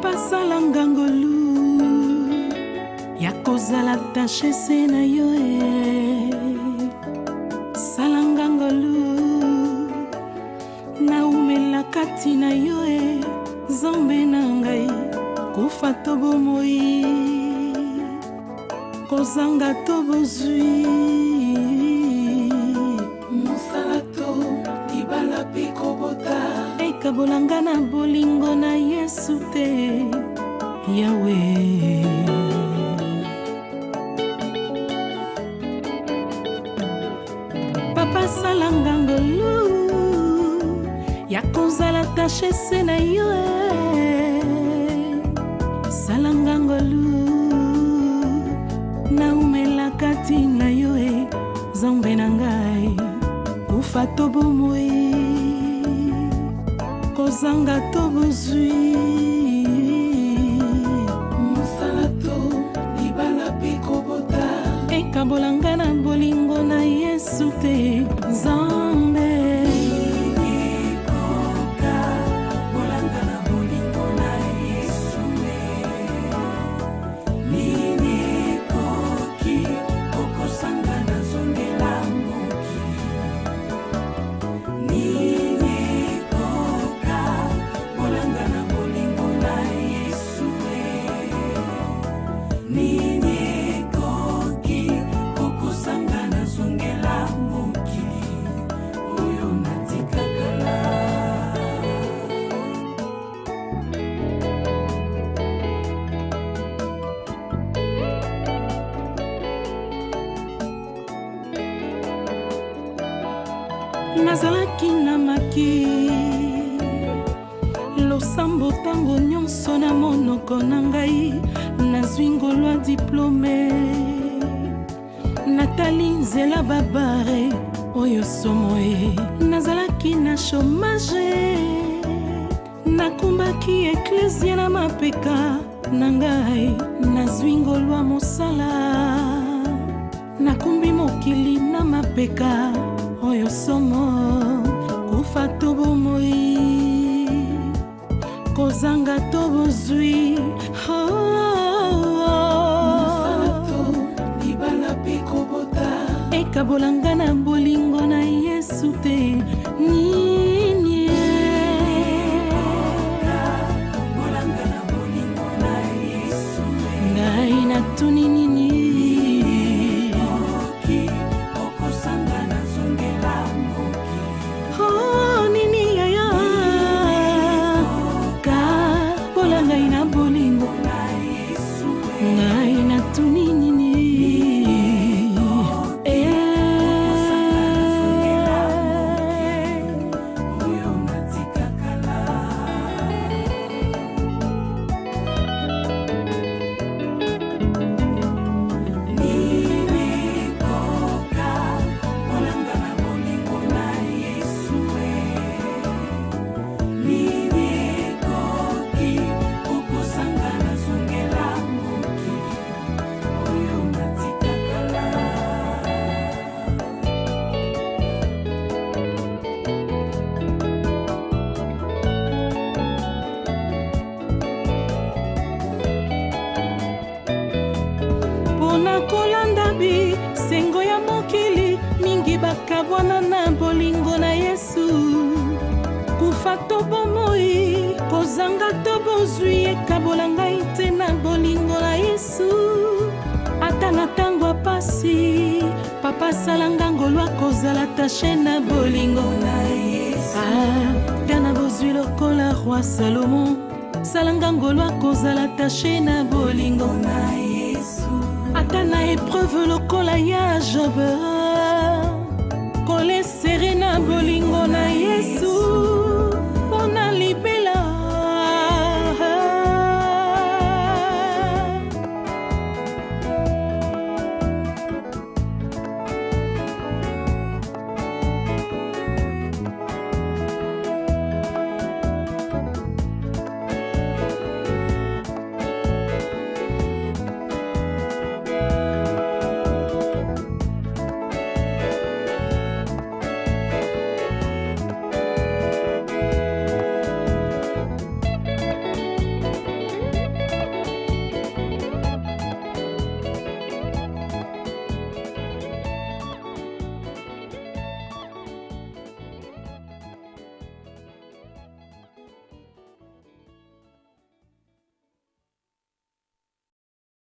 Papa salanga ngolu ya kozala tache se na yo salanga ngolu na umela kati na yo Nzambe na ngai kufa to bomoi kozanga to bozwi mosala to libala pe kobota ekabolanga na bolingo na Yesu te Yahweh. Papa salanga ngolu ya kozala tache se na yo salanga ngolu na umela kati na yo Nzambe na ngai kufa to bomoi kozanga to bozwi mosala to libala pe kobota ekabolanga na bolingo na Yesu te Nzambe. Nazalaki na maki losambo tango nyonso na monoko na ngai nazwi ngolo ya diplome natali nzela babare oyo somo nazalaki na chômage nakumbaki eklesia na mapeka na ngai nazwi ngolo ya mosala nakumbi mokili na mapeka oyo somo kufa to bomoi kozanga to bozwi mosala to libala pe kobota ekabolanga na bolingo na Yesu te nini bolanga na bolingo na Yesu ngai natuni nini kolanda bi sengo ya mokili mingi bakabwana na bolingo na Yesu kufa to bomoi kozanga to bozwi ekabolanga ite na bolingo na Yesu ata na tango pasi papa salanga ngolo kozala tache na bolingo na Yesu kana bozwi lokola roi Salomon salanga ngolo kozala tache na bolingo na Yesu ata na épreuve lokola ya Job kole sere na bolingo na Yesu